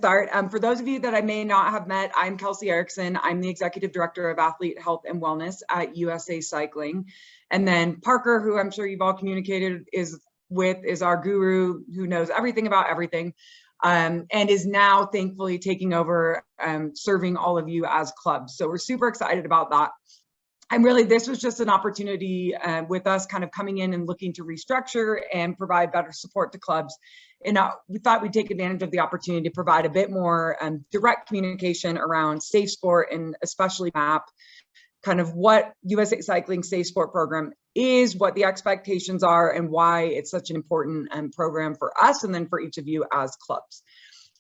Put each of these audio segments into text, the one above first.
start. For those of you that I may not have met, I'm Kelsey Erickson. I'm the Executive Director of Athlete Health and Wellness at USA Cycling. And then Parker, who I'm sure you've all communicated is our guru who knows everything about everything, and is now thankfully taking over serving all of you as clubs. So we're super excited about that. And really, this was just an opportunity with us kind of coming in and looking to restructure and provide better support to clubs. And we thought we'd take advantage of the opportunity to provide a bit more direct communication around safe sport, and especially MAAPP, kind of what USA Cycling Safe Sport program is, what the expectations are, and why it's such an important program for us and then for each of you as clubs.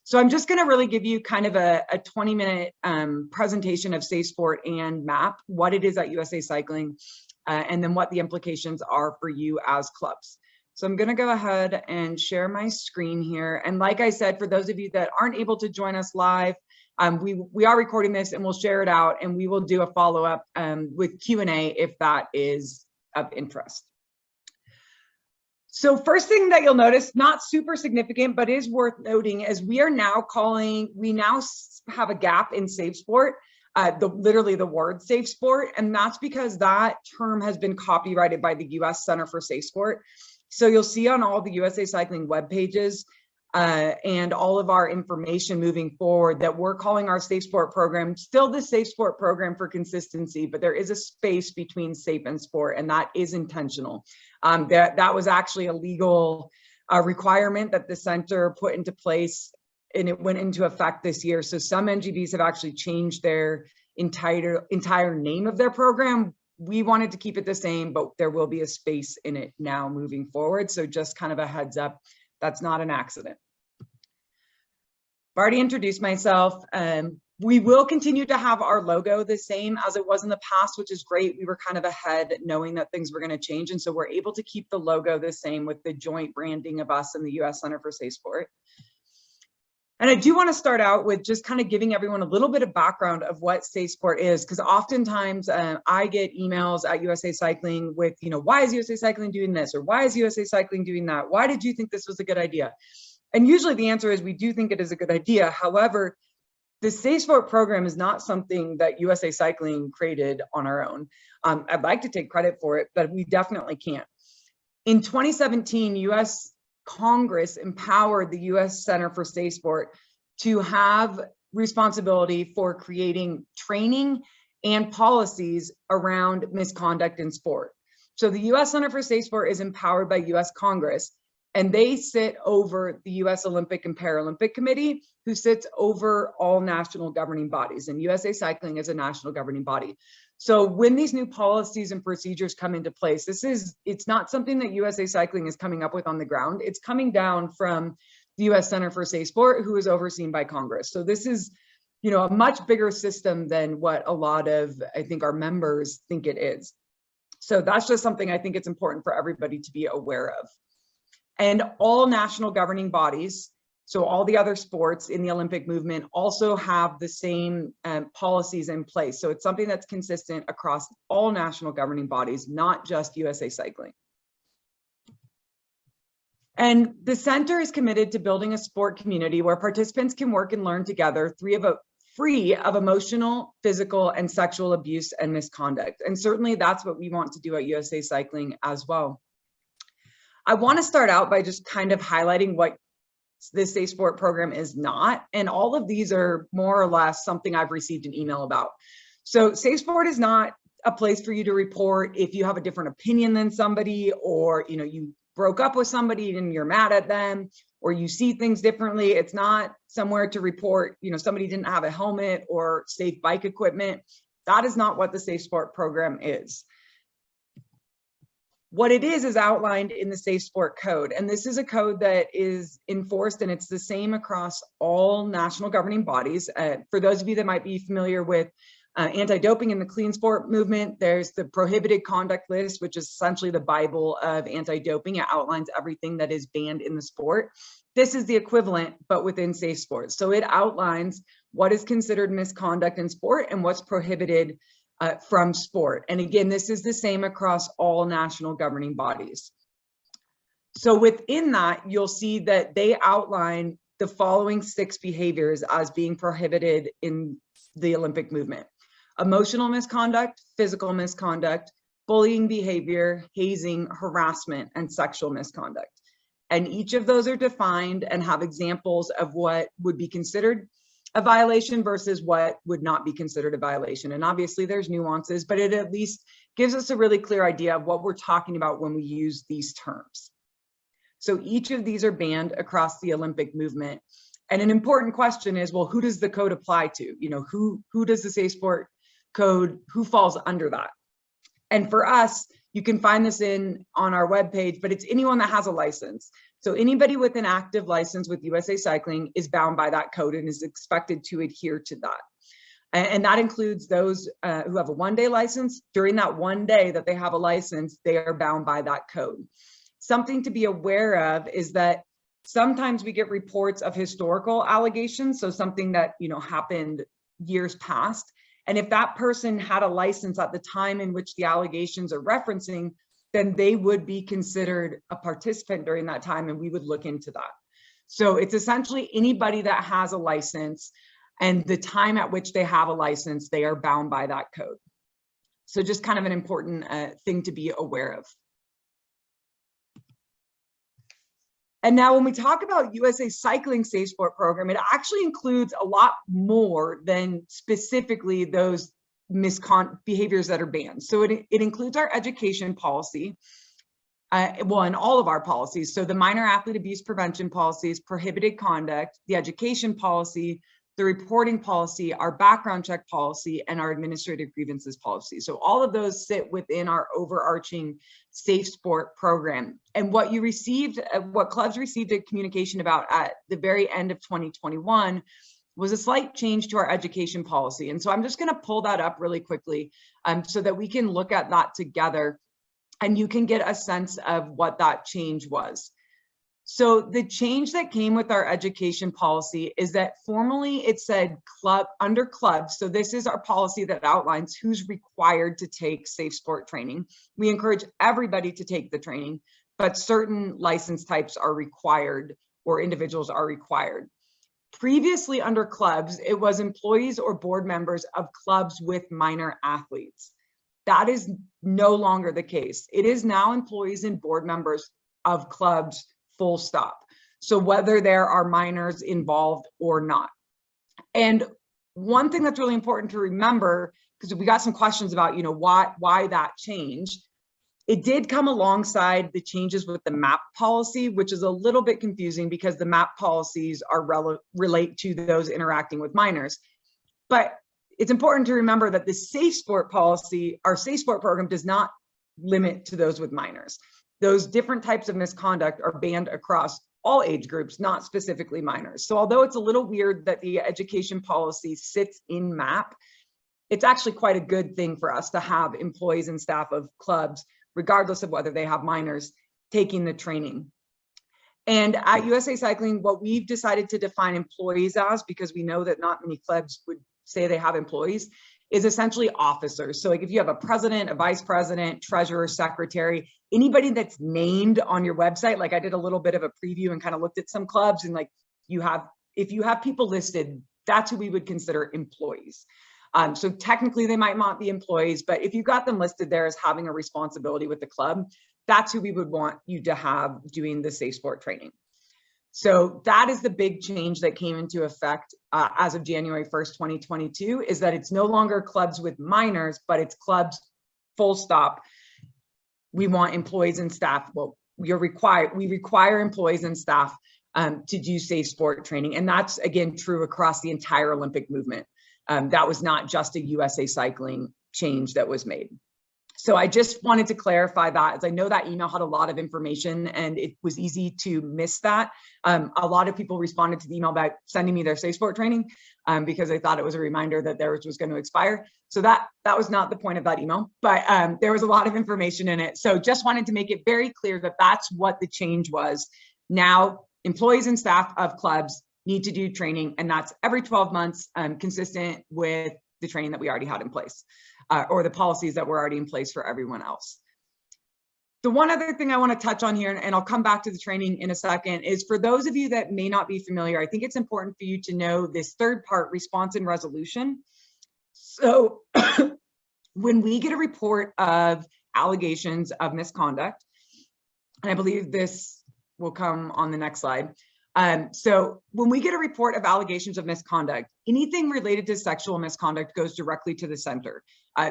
So I'm just going to really give you kind of a 20-minute presentation of Safe Sport and MAAPP, what it is at USA Cycling, and then what the implications are for you as clubs. So I'm going to go ahead and share my screen here. And like I said, for those of you that aren't able to join us live, we are recording this and we'll share it out, and we will do a follow-up with Q&A if that is of interest. So first thing that you'll notice, not super significant, but is worth noting, is we now have a gap in safe sport, literally the word safe sport. And that's because that term has been copyrighted by the US Center for Safe Sport. So you'll see on all the USA Cycling web pages and all of our information moving forward that we're calling our safe sport program still the safe sport program for consistency, but there is a space between safe and sport, and that is intentional. That was actually a legal requirement that the center put into place, and it went into effect this year. So some NGBs have actually changed their entire name of their program. We wanted to keep it the same, but there will be a space in it now moving forward. So just kind of a heads up, that's not an accident. I've already introduced myself. We will continue to have our logo the same as it was in the past, which is great. We were kind of ahead knowing that things were going to change. And so we're able to keep the logo the same with the joint branding of us and the US Center for Safe Sport. And I do want to start out with just kind of giving everyone a little bit of background of what safe sport is, because oftentimes I get emails at USA Cycling with, why is USA Cycling doing this? Or why is USA Cycling doing that? Why did you think this was a good idea? And usually the answer is we do think it is a good idea. However, the safe sport program is not something that USA Cycling created on our own. I'd like to take credit for it, but we definitely can't. In 2017, US Congress empowered the US Center for Safe Sport to have responsibility for creating training and policies around misconduct in sport. So the US Center for Safe Sport is empowered by US Congress, and they sit over the US Olympic and Paralympic Committee, who sits over all national governing bodies, and USA Cycling is a national governing body. So when these new policies and procedures come into place, it's not something that USA Cycling is coming up with on the ground. It's coming down from the US Center for Safe Sport, who is overseen by Congress. So this is, a much bigger system than what a lot of, I think, our members think it is. So that's just something I think it's important for everybody to be aware of. And all national governing bodies, so all the other sports in the Olympic movement, also have the same policies in place. So it's something that's consistent across all national governing bodies, not just USA Cycling. And the center is committed to building a sport community where participants can work and learn together free of emotional, physical, and sexual abuse and misconduct. And certainly that's what we want to do at USA Cycling as well. I want to start out by just kind of highlighting what this Safe Sport program is not. And all of these are more or less something I've received an email about. So Safe Sport is not a place for you to report if you have a different opinion than somebody, or you broke up with somebody and you're mad at them, or you see things differently. It's not somewhere to report, somebody didn't have a helmet or safe bike equipment. That is not what the Safe Sport program is. What it is outlined in the Safe Sport Code. And this is a code that is enforced, and it's the same across all national governing bodies. For those of you that might be familiar with anti-doping in the clean sport movement, there's the prohibited conduct list, which is essentially the Bible of anti-doping. It outlines everything that is banned in the sport. This is the equivalent, but within safe sport. So it outlines what is considered misconduct in sport and what's prohibited from sport. And again, this is the same across all national governing bodies. So within that, you'll see that they outline the following 6 behaviors as being prohibited in the Olympic movement: emotional misconduct, physical misconduct, bullying behavior, hazing, harassment, and sexual misconduct. And each of those are defined and have examples of what would be considered a violation versus what would not be considered a violation. And obviously there's nuances, but it at least gives us a really clear idea of what we're talking about when we use these terms. So each of these are banned across the Olympic movement. And an important question is, well, who does the code apply to? You know, who does the Safe Sport Code, who falls under that? And for us, you can find this on our webpage, but it's anyone that has a license. So anybody with an active license with USA Cycling is bound by that code and is expected to adhere to that. And that includes those who have a one-day license. During that one day that they have a license, they are bound by that code. Something to be aware of is that sometimes we get reports of historical allegations, so something that, you know, happened years past. And if that person had a license at the time in which the allegations are referencing, then they would be considered a participant during that time, and we would look into that. So it's essentially anybody that has a license, and the time at which they have a license, they are bound by that code. So just kind of an important thing to be aware of. And now when we talk about USA Cycling Safe Sport Program, it actually includes a lot more than specifically those behaviors that are banned. So it includes our education policy, well, in all of our policies. So the minor athlete abuse prevention policies, prohibited conduct, the education policy, the reporting policy, our background check policy, and our administrative grievances policy. So all of those sit within our overarching Safe Sport program. And what you received, what clubs received a communication about at the very end of 2021 was a slight change to our education policy. And so I'm just going to pull that up really quickly so that we can look at that together and you can get a sense of what that change was. So the change that came with our education policy is that formally it said under clubs. So this is our policy that outlines who's required to take safe sport training. We encourage everybody to take the training, but certain license types are required or individuals are required. Previously under clubs, it was employees or board members of clubs with minor athletes. That is no longer the case. It is now employees and board members of clubs, full stop. So whether there are minors involved or not. And one thing that's really important to remember, because we got some questions about, you know, why that change. It did come alongside the changes with the MAAPP policy, which is a little bit confusing because the MAAPP policies are relate to those interacting with minors. But it's important to remember that the Safe Sport policy, our Safe Sport program, does not limit to those with minors. Those different types of misconduct are banned across all age groups, not specifically minors. So although it's a little weird that the education policy sits in MAAPP, it's actually quite a good thing for us to have employees and staff of clubs, regardless of whether they have minors, taking the training. And at USA Cycling, what we've decided to define employees as, because we know that not many clubs would say they have employees, is essentially officers. So like if you have a president, a vice president, treasurer, secretary, anybody that's named on your website, like I did a little bit of a preview and kind of looked at some clubs, and like if you have people listed, that's who we would consider employees. So technically they might not be employees, but if you got them listed there as having a responsibility with the club, that's who we would want you to have doing the safe sport training. So that is the big change that came into effect as of January 1st, 2022, is that it's no longer clubs with minors, but it's clubs full stop. We want employees and staff. Well, we require employees and staff to do safe sport training. And that's, again, true across the entire Olympic movement. That was not just a USA Cycling change that was made. So I just wanted to clarify that, as I know that email had a lot of information and it was easy to miss that. A lot of people responded to the email about sending me their safe sport training because they thought it was a reminder that theirs was going to expire. So that was not the point of that email, but there was a lot of information in it. So just wanted to make it very clear that that's what the change was. Now, employees and staff of clubs need to do training, and that's every 12 months, consistent with the training that we already had in place, or the policies that were already in place for everyone else. The one other thing I want to touch on here, and I'll come back to the training in a second, is for those of you that may not be familiar, I think it's important for you to know this third part, response and resolution. So when we get a report of allegations of misconduct, and I believe this will come on the next slide. So when we get a report of allegations of misconduct, anything related to sexual misconduct goes directly to the center.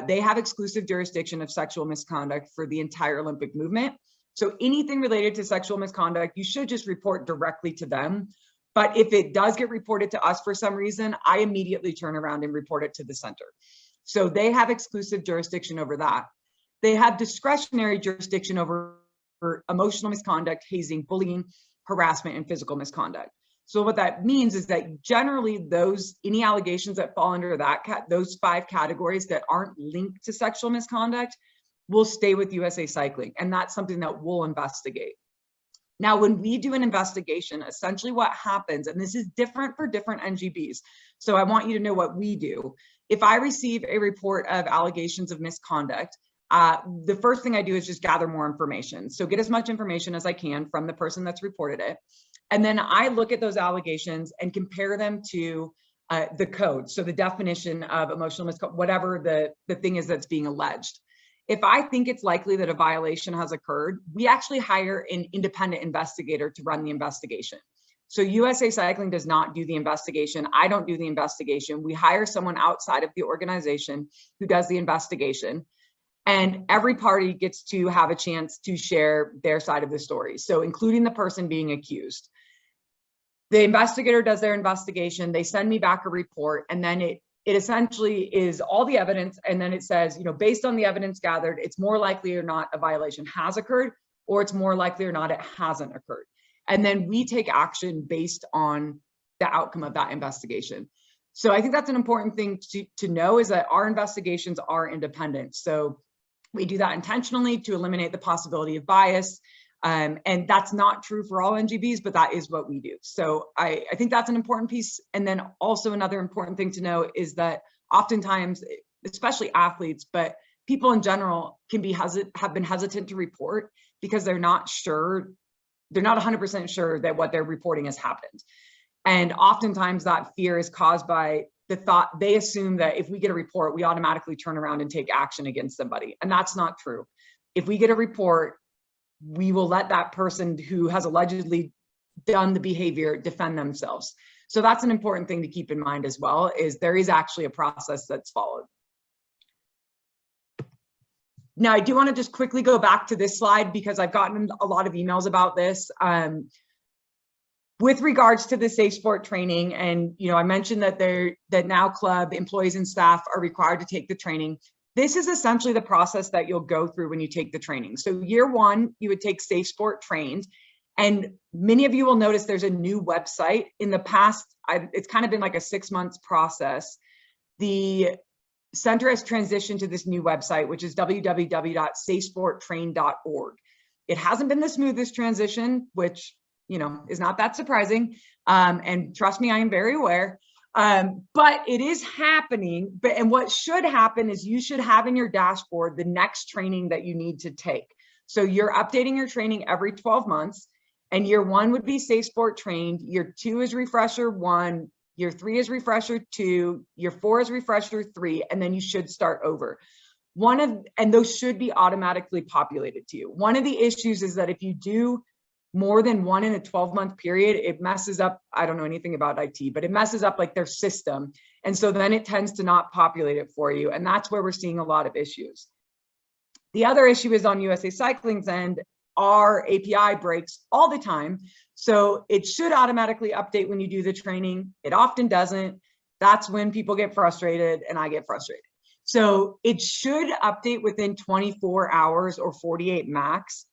They have exclusive jurisdiction of sexual misconduct for the entire Olympic movement. So anything related to sexual misconduct, you should just report directly to them. But if it does get reported to us for some reason, I immediately turn around and report it to the center. So they have exclusive jurisdiction over that. They have discretionary jurisdiction over emotional misconduct, hazing, bullying, harassment, and physical misconduct. So what that means is that generally any allegations that fall under those 5 categories that aren't linked to sexual misconduct will stay with USA Cycling. And that's something that we'll investigate. Now, when we do an investigation, essentially what happens, and this is different for different NGBs, so I want you to know what we do. If I receive a report of allegations of misconduct, the first thing I do is just gather more information. So get as much information as I can from the person that's reported it. And then I look at those allegations and compare them to the code. So the definition of emotional misconduct, whatever the thing is that's being alleged. If I think it's likely that a violation has occurred, we actually hire an independent investigator to run the investigation. So USA Cycling does not do the investigation. I don't do the investigation. We hire someone outside of the organization who does the investigation. And every party gets to have a chance to share their side of the story. So including the person being accused. The investigator does their investigation. They send me back a report, and then it essentially is all the evidence. And then it says, based on the evidence gathered, it's more likely or not a violation has occurred, or it's more likely or not it hasn't occurred. And then we take action based on the outcome of that investigation. So I think that's an important thing to know, is that our investigations are independent. So we do that intentionally to eliminate the possibility of bias. And that's not true for all NGBs, but that is what we do. So I think that's an important piece. And then also another important thing to know is that oftentimes, especially athletes, but people in general have been hesitant to report because they're not sure, they're not 100% sure that what they're reporting has happened. And oftentimes that fear is caused by the thought, they assume that if we get a report, we automatically turn around and take action against somebody. And that's not true. If we get a report, we will let that person who has allegedly done the behavior defend themselves. So that's an important thing to keep in mind as well, is there is actually a process that's followed. Now, I do want to just quickly go back to this slide because I've gotten a lot of emails about this. With regards to the safe sport training, and I mentioned that now club employees and staff are required to take the training. This is essentially the process that you'll go through when you take the training. So year 1, you would take safe sport trained, and many of you will notice there's a new website. In the past, it's kind of been like a 6 months process. The center has transitioned to this new website, which is www.safesporttrain.org. It hasn't been the smoothest transition, which is not that surprising. And trust me, I am very aware. But it is happening. And what should happen is you should have in your dashboard the next training that you need to take. So you're updating your training every 12 months. And year 1 would be safe sport trained. Year 2 is refresher 1. Year 3 is refresher 2. Year 4 is refresher 3. And then you should start over. And those should be automatically populated to you. One of the issues is that if you do more than one in a 12-month period, it messes up, I don't know anything about IT, but it messes up like their system. And so then it tends to not populate it for you. And that's where we're seeing a lot of issues. The other issue is on USA Cycling's end, our API breaks all the time. So it should automatically update when you do the training. It often doesn't. That's when people get frustrated and I get frustrated. So it should update within 24 hours or 48 max.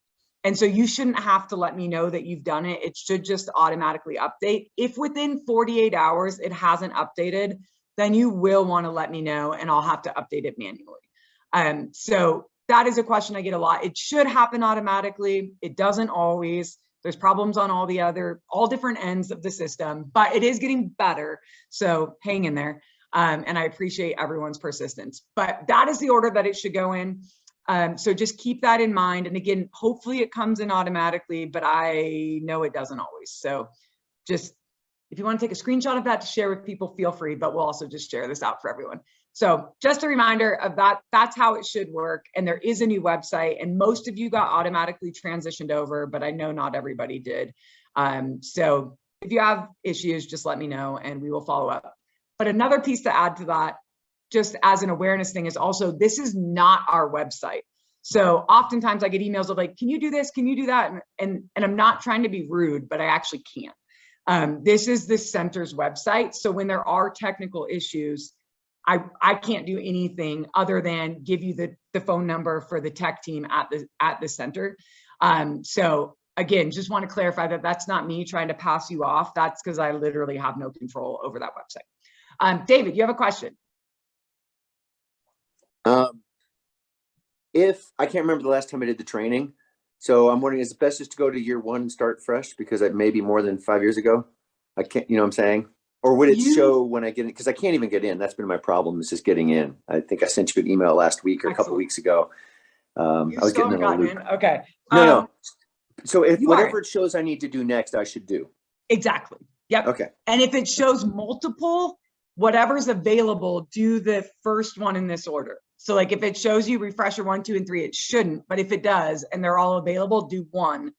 And so you shouldn't have to let me know that you've done it. It should just automatically update. If within 48 hours it hasn't updated, then you will want to let me know and I'll have to update it manually. So that is a question I get a lot. It should happen automatically. It doesn't always. There's problems on all different ends of the system, but it is getting better. So hang in there. And I appreciate everyone's persistence. But that is the order that it should go in. So just keep that in mind. And again, hopefully it comes in automatically, but I know it doesn't always. So just, if you want to take a screenshot of that to share with people, feel free, but we'll also just share this out for everyone. So just a reminder of that, that's how it should work. And there is a new website, and most of you got automatically transitioned over, but I know not everybody did. So if you have issues, just let me know and we will follow up. But another piece to add to that, just as an awareness thing, is also, this is not our website. So oftentimes I get emails of like, can you do this? Can you do that? And I'm not trying to be rude, but I actually can't. This is the center's website. So when there are technical issues, I can't do anything other than give you the phone number for the tech team at the center. So again, just want to clarify that that's not me trying to pass you off. That's because I literally have no control over that website. David, you have a question? If I can't remember the last time I did the training, so I'm wondering, is it best just to go to year one and start fresh because it may be more than 5 years ago? I can't, you know what I'm saying? Or would it show when I get in? Because I can't even get in. That's been my problem, is just getting in. I think I sent you an email last week or a couple weeks ago. I was getting in a loop. Okay. No. So if whatever it shows I need to do next, I should do. Exactly. Yep. Okay. And if it shows multiple, whatever's available, do the first one in this order. So like if it shows you refresher 1, 2, and 3, it shouldn't, but if it does and they're all available, do 1,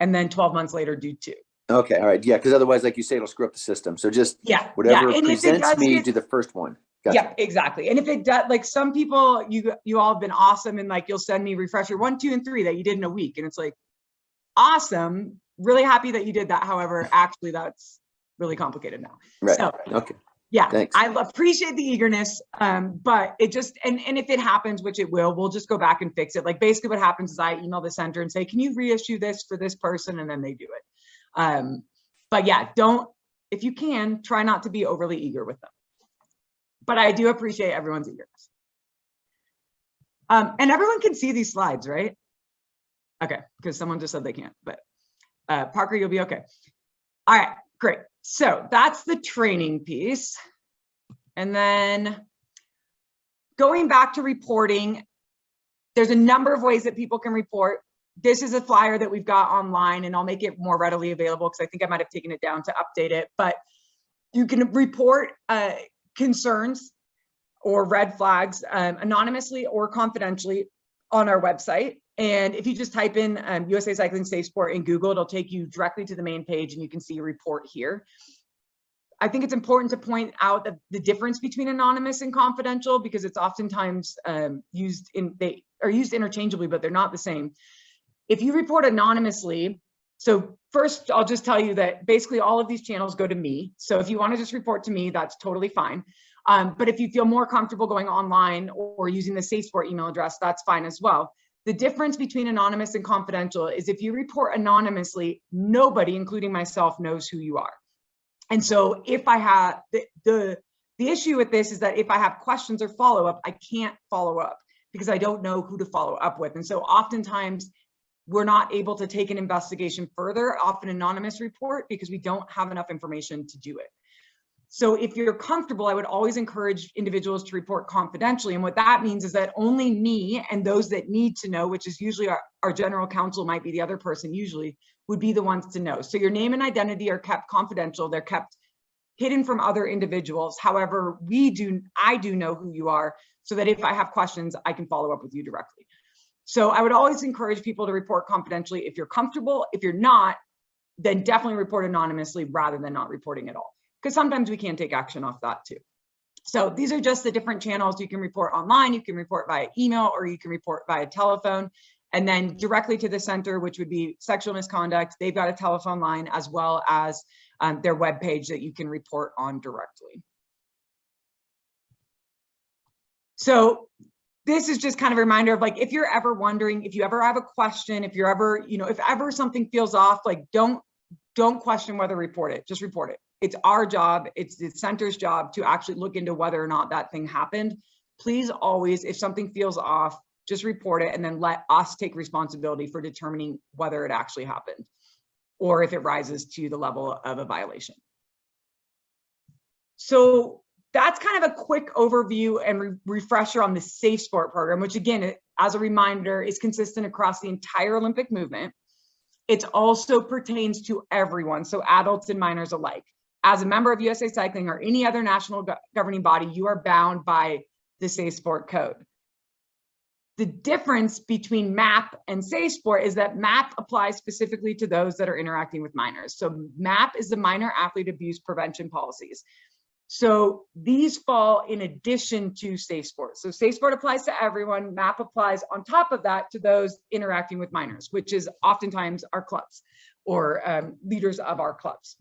and then 12 months later, do 2. Okay. All right. Yeah. Because otherwise, like you say, it'll screw up the system. So just whatever presents me, do the first one. Gotcha. Yeah, exactly. And if it does, like some people, you all have been awesome, and like you'll send me refresher 1, 2, and 3 that you did in a week, and it's like, awesome. Really happy that you did that. However, actually, that's really complicated now. Right. So, okay. Yeah, thanks. I appreciate the eagerness, but it just, and if it happens, which it will, we'll just go back and fix it. Like basically what happens is I email the center and say, can you reissue this for this person? And then they do it. But yeah, if you can, try not to be overly eager with them. But I do appreciate everyone's eagerness. And everyone can see these slides, right? Okay, because someone just said they can't, but Parker, you'll be okay. All right, great. So that's the training piece. And then going back to reporting, there's a number of ways that people can report. This is a flyer that we've got online, and I'll make it more readily available because I think I might have taken it down to update it, but you can report concerns or red flags anonymously or confidentially on our website. And if you just type in USA Cycling Safe Sport in Google, it'll take you directly to the main page and you can see a report here. I think it's important to point out that the difference between anonymous and confidential, because it's oftentimes they are used interchangeably, but they're not the same. If you report anonymously, so first I'll just tell you that basically all of these channels go to me. So if you want to just report to me, that's totally fine. But if you feel more comfortable going online or using the Safe Sport email address, that's fine as well. The difference between anonymous and confidential is if you report anonymously, nobody, including myself, knows who you are. And so if I have the issue with this is that if I have questions or follow-up, I can't follow up because I don't know who to follow up with. And so oftentimes we're not able to take an investigation further off an anonymous report because we don't have enough information to do it. So if you're comfortable, I would always encourage individuals to report confidentially. And what that means is that only me and those that need to know, which is usually our general counsel, might be the other person usually, would be the ones to know. So your name and identity are kept confidential. They're kept hidden from other individuals. However, I do know who you are, so that if I have questions, I can follow up with you directly. So I would always encourage people to report confidentially if you're comfortable. If you're not, then definitely report anonymously rather than not reporting at all, because sometimes we can take action off that too. So these are just the different channels. You can report online, you can report via email, or you can report via telephone. And then directly to the center, which would be sexual misconduct, they've got a telephone line as well as their webpage that you can report on directly. So this is just kind of a reminder of like, if you're ever wondering, if you ever have a question, if you're ever, if ever something feels off, like don't question whether to report it, just report it. It's our job, it's the center's job to actually look into whether or not that thing happened. Please always, if something feels off, just report it and then let us take responsibility for determining whether it actually happened or if it rises to the level of a violation. So that's kind of a quick overview and refresher on the Safe Sport program, which again, as a reminder, is consistent across the entire Olympic movement. It also pertains to everyone, so adults and minors alike. As a member of USA Cycling or any other national governing body, you are bound by the Safe Sport Code. The difference between MAAPP and Safe Sport is that MAAPP applies specifically to those that are interacting with minors. So MAAPP is the Minor Athlete Abuse Prevention Policies. So these fall in addition to Safe Sport. So Safe Sport applies to everyone. MAAPP applies on top of that to those interacting with minors, which is oftentimes our clubs or leaders of our clubs.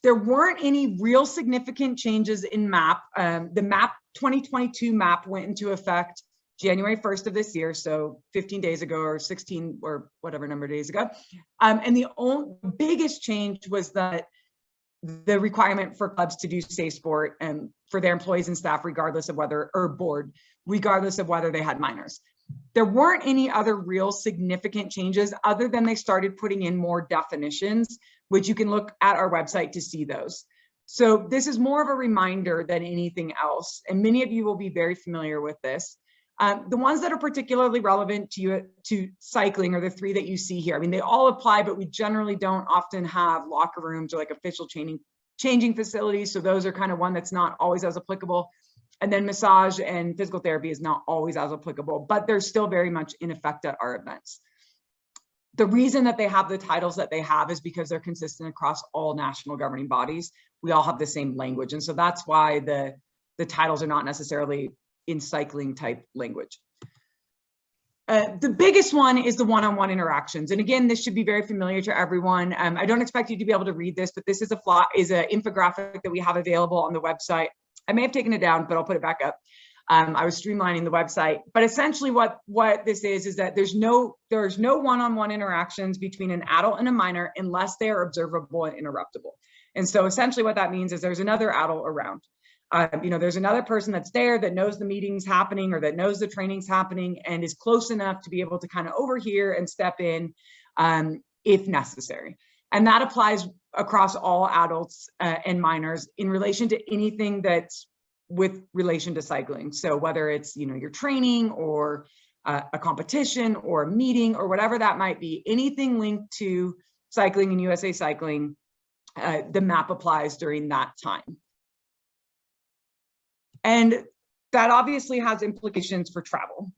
There weren't any real significant changes in MAAPP. The MAAPP 2022 MAAPP went into effect January 1st of this year, so 15 days ago or 16 or whatever number of days ago. And the biggest change was that the requirement for clubs to do Safe Sport and for their employees and staff, regardless of whether, or board, regardless of whether they had minors. There weren't any other real significant changes other than they started putting in more definitions, which you can look at our website to see those. So this is more of a reminder than anything else. And many of you will be very familiar with this. The ones that are particularly relevant to cycling are the three that you see here. I mean, they all apply, but we generally don't often have locker rooms or like official changing facilities. So those are kind of one that's not always as applicable. And then massage and physical therapy is not always as applicable, but they're still very much in effect at our events. The reason that they have the titles that they have is because they're consistent across all national governing bodies. We all have the same language. And so that's why the titles are not necessarily in cycling type language. The biggest one is the one-on-one interactions. And again, this should be very familiar to everyone. I don't expect you to be able to read this, but this is an infographic that we have available on the website. I may have taken it down, but I'll put it back up. I was streamlining the website, but essentially what this is that there's no one-on-one interactions between an adult and a minor unless they are observable and interruptible. And so essentially what that means is there's another adult around. There's another person that's there that knows the meeting's happening or that knows the training's happening and is close enough to be able to kind of overhear and step in if necessary. And that applies across all adults and minors in relation to anything that's with relation to cycling. So whether it's, your training or a competition or a meeting or whatever that might be, anything linked to cycling and USA Cycling, the MAAPP applies during that time. And that obviously has implications for travel.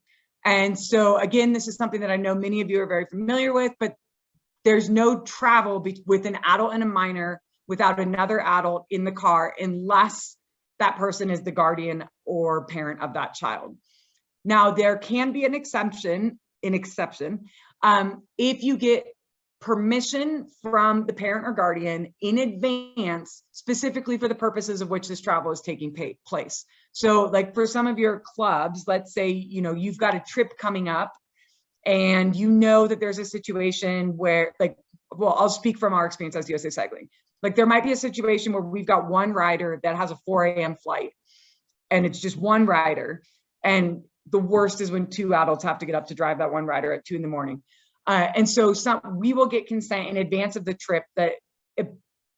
And so again, this is something that I know many of you are very familiar with, but there's no travel with an adult and a minor without another adult in the car unless that person is the guardian or parent of that child. Now, there can be an exception if you get permission from the parent or guardian in advance, specifically for the purposes of which this travel is taking place. So like for some of your clubs, let's say, you've got a trip coming up and that there's a situation where I'll speak from our experience as USA Cycling. Like there might be a situation where we've got one rider that has a 4 a.m. flight and it's just one rider. And the worst is when two adults have to get up to drive that one rider at 2 in the morning. And so we will get consent in advance of the trip that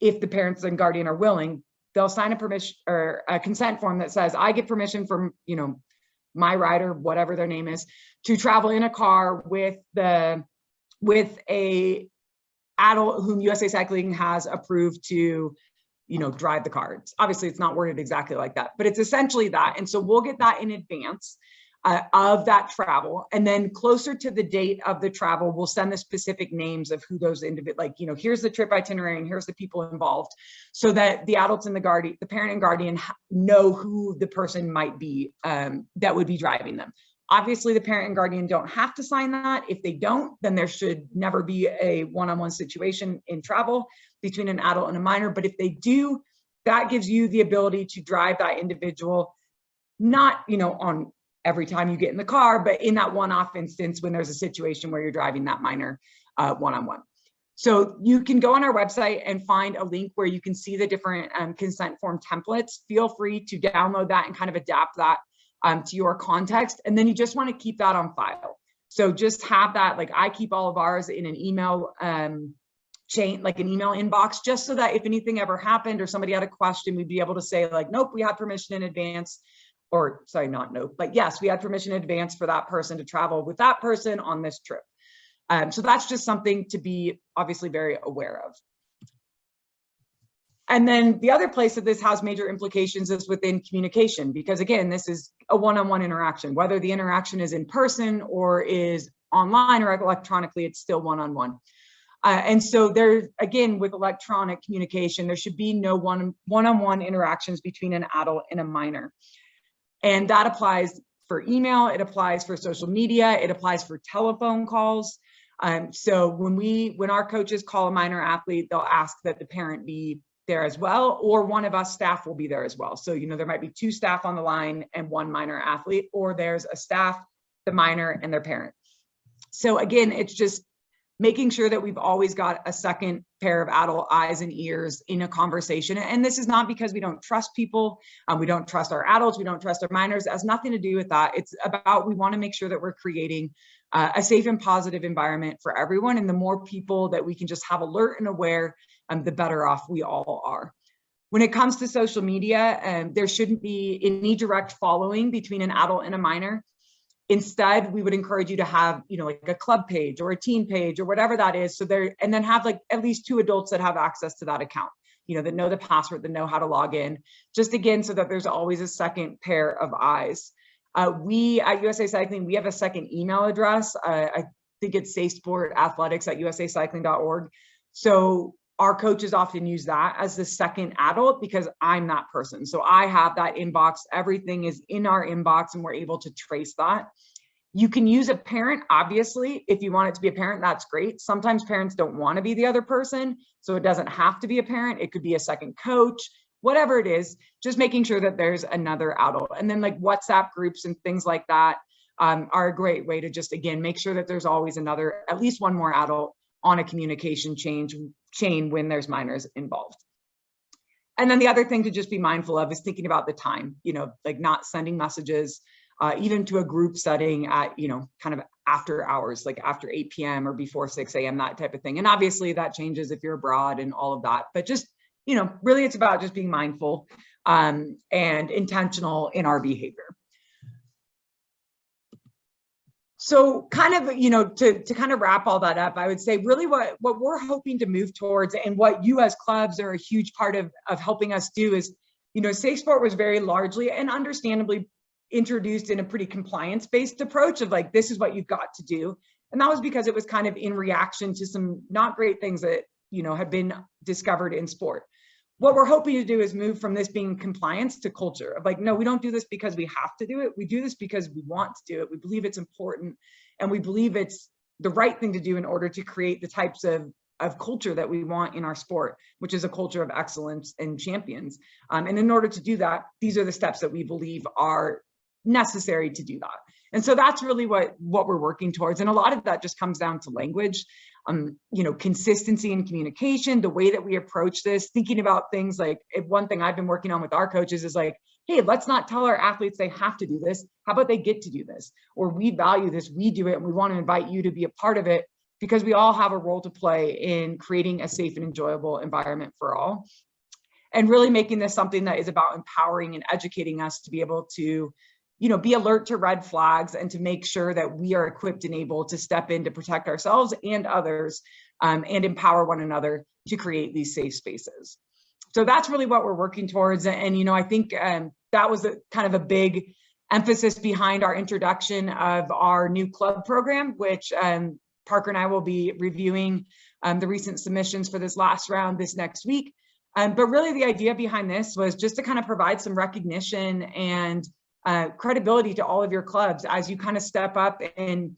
if the parents and guardian are willing, they'll sign a permission or a consent form that says, I get permission from, my rider, whatever their name is, to travel in a car with a adult whom USA Cycling has approved to, drive the car. Obviously, it's not worded exactly like that, but it's essentially that. And so we'll get that in advance of that travel. And then closer to the date of the travel, we'll send the specific names of who those individuals, here's the trip itinerary and here's the people involved, so that the adults and the parent and guardian know who the person might be that would be driving them. Obviously, the parent and guardian don't have to sign that. If they don't, then there should never be a one-on-one situation in travel between an adult and a minor. But if they do, that gives you the ability to drive that individual, not, on every time you get in the car, but in that one-off instance when there's a situation where you're driving that minor one-on-one. So you can go on our website and find a link where you can see the different consent form templates. Feel free to download that and kind of adapt that to your context. And then you just want to keep that on file. So just have that, I keep all of ours in an email chain, like an email inbox, just so that if anything ever happened or somebody had a question, we'd be able to say nope, we had permission in advance. or sorry, not note, but yes, we had permission in advance for that person to travel with that person on this trip. So that's just something to be obviously very aware of. And then the other place that this has major implications is within communication, because again, this is a one-on-one interaction, whether the interaction is in person or is online or electronically, it's still one-on-one. And so there, again, with electronic communication, there should be no one-on-one interactions between an adult and a minor. And that applies for email, it applies for social media, it applies for telephone calls. So when our coaches call a minor athlete, they'll ask that the parent be there as well, or one of us staff will be there as well. So, there might be 2 staff on the line and 1 minor athlete, or there's a staff, the minor, and their parent. So again, it's just making sure that we've always got a second pair of adult eyes and ears in a conversation. And this is not because we don't trust people, we don't trust our adults, we don't trust our minors. It has nothing to do with that. It's about, we want to make sure that we're creating a safe and positive environment for everyone. And the more people that we can just have alert and aware, the better off we all are. When it comes to social media, there shouldn't be any direct following between an adult and a minor. Instead, we would encourage you to have, like a club page or a teen page or whatever that is. So and then have like at least 2 adults that have access to that account, that know the password, that know how to log in, just again, so that there's always a second pair of eyes. We at USA Cycling, we have a second email address. I think it's safesportathletics@usacycling.org. So our coaches often use that as the second adult because I'm that person. So I have that inbox, everything is in our inbox and we're able to trace that. You can use a parent, obviously, if you want it to be a parent, that's great. Sometimes parents don't want to be the other person, so it doesn't have to be a parent. It could be a second coach, whatever it is, just making sure that there's another adult. And then like WhatsApp groups and things like that are a great way to just, again, make sure that there's always at least one more adult on a communication chain when there's minors involved. And then the other thing to just be mindful of is thinking about the time, like not sending messages, even to a group setting at, kind of after hours, like after 8 p.m. or before 6 a.m., that type of thing. And obviously that changes if you're abroad and all of that, but just, really it's about just being mindful and intentional in our behavior. So kind of, to kind of wrap all that up, I would say really what we're hoping to move towards and what you as clubs are a huge part of helping us do is, Safe Sport was very largely and understandably introduced in a pretty compliance-based approach of like, this is what you've got to do. And that was because it was kind of in reaction to some not great things that, had been discovered in sport. What we're hoping to do is move from this being compliance to culture of like, no, we don't do this because we have to do it. We do this because we want to do it. We believe it's important and we believe it's the right thing to do in order to create the types of culture that we want in our sport, which is a culture of excellence and champions. And in order to do that, these are the steps that we believe are necessary to do that. And so that's really what we're working towards. And a lot of that just comes down to language. Consistency in communication, the way that we approach this, thinking about things like one thing I've been working on with our coaches is like, hey, let's not tell our athletes they have to do this. How about they get to do this? Or we value this, we do it, and we want to invite you to be a part of it because we all have a role to play in creating a safe and enjoyable environment for all. And really making this something that is about empowering and educating us to be able to be alert to red flags and to make sure that we are equipped and able to step in to protect ourselves and others and empower one another to create these safe spaces. So that's really what we're working towards. And, I think that was kind of a big emphasis behind our introduction of our new club program, which Parker and I will be reviewing the recent submissions for this last round this next week. But really the idea behind this was just to kind of provide some recognition and credibility to all of your clubs as you kind of step up and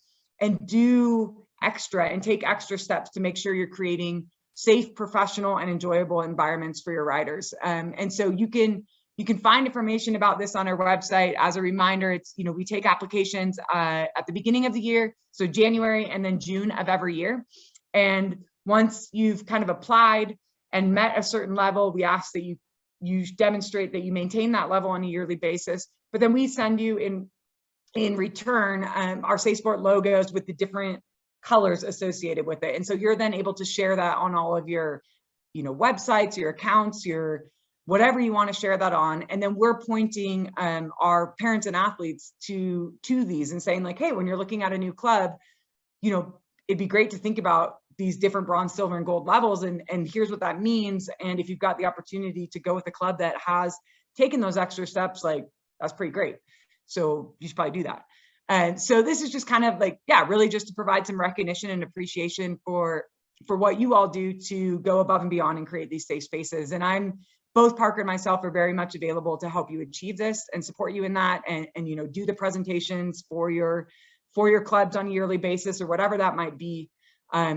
do extra and take extra steps to make sure you're creating safe, professional, and enjoyable environments for your riders. And so you can find information about this on our website. As a reminder, it's, we take applications at the beginning of the year, so January and then June of every year. And once you've kind of applied and met a certain level, we ask that you demonstrate that you maintain that level on a yearly basis. But then we send you in return our Safe Sport logos with the different colors associated with it. And so you're then able to share that on all of your, websites, your accounts, your whatever you want to share that on. And then we're pointing our parents and athletes to these and saying like, hey, when you're looking at a new club, it'd be great to think about these different bronze, silver, and gold levels. And here's what that means. And if you've got the opportunity to go with a club that has taken those extra steps, like that's pretty great. So you should probably do that. And so this is just kind of like, yeah, really just to provide some recognition and appreciation for what you all do to go above and beyond and create these safe spaces. And both Parker and myself are very much available to help you achieve this and support you in that, and do the presentations for your clubs on a yearly basis or whatever that might be.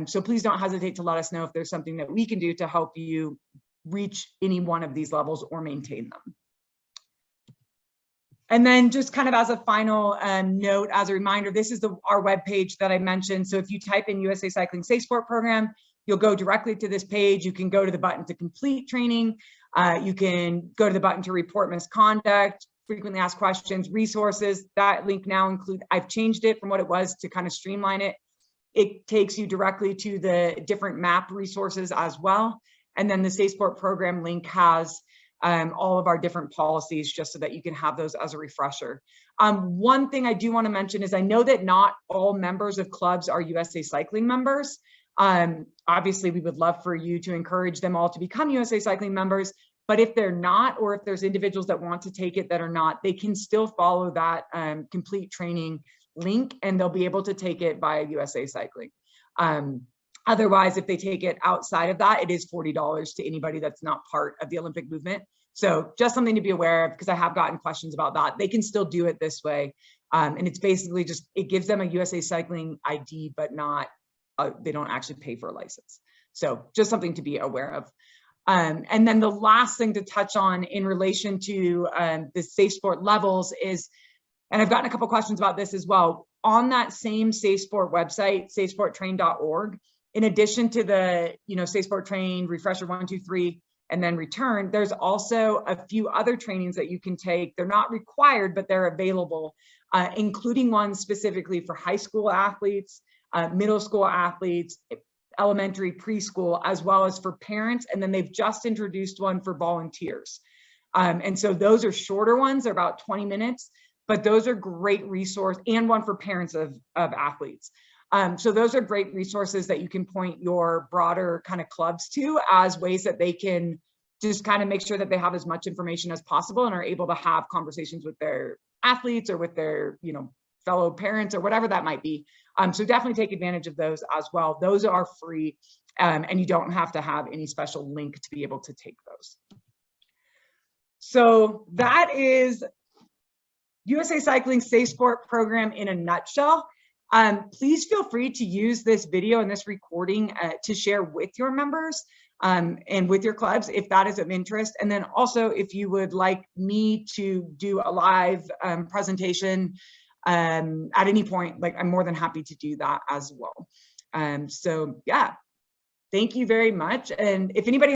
So please don't hesitate to let us know if there's something that we can do to help you reach any one of these levels or maintain them. And then just kind of as a final note, as a reminder, this is our webpage that I mentioned. So if you type in USA Cycling Safe Sport Program, you'll go directly to this page. You can go to the button to complete training. You can go to the button to report misconduct, frequently asked questions, resources. That link now I've changed it from what it was to kind of streamline it. It takes you directly to the different MAAPP resources as well. And then the Safe Sport Program link has all of our different policies, just so that you can have those as a refresher. One thing I do want to mention is I know that not all members of clubs are USA Cycling members. Obviously, we would love for you to encourage them all to become USA Cycling members, but if they're not, or if there's individuals that want to take it that are not, they can still follow that complete training link, and they'll be able to take it via USA Cycling. Otherwise, if they take it outside of that, it is $40 to anybody that's not part of the Olympic movement. So just something to be aware of, because I have gotten questions about that. They can still do it this way. And it's basically just, it gives them a USA Cycling ID, but not, they don't actually pay for a license. So just something to be aware of. And then the last thing to touch on in relation to the safe sport levels is, and I've gotten a couple questions about this as well, on that same Safe Sport website, safesporttrain.org, in addition to the, Safe Sport Train, Refresher 1, 2, 3, and then Return, there's also a few other trainings that you can take. They're not required, but they're available, including ones specifically for high school athletes, middle school athletes, elementary, preschool, as well as for parents. And then they've just introduced one for volunteers. And so those are shorter ones, they're about 20 minutes, but those are great resource, and one for parents of athletes. So those are great resources that you can point your broader kind of clubs to as ways that they can just kind of make sure that they have as much information as possible and are able to have conversations with their athletes or with their, fellow parents or whatever that might be. So definitely take advantage of those as well. Those are free, and you don't have to have any special link to be able to take those. So that is USA Cycling Safe Sport Program in a nutshell. Please feel free to use this video and this recording to share with your members and with your clubs if that is of interest. And then also, if you would like me to do a live presentation at any point, like I'm more than happy to do that as well. So yeah, thank you very much. And if anybody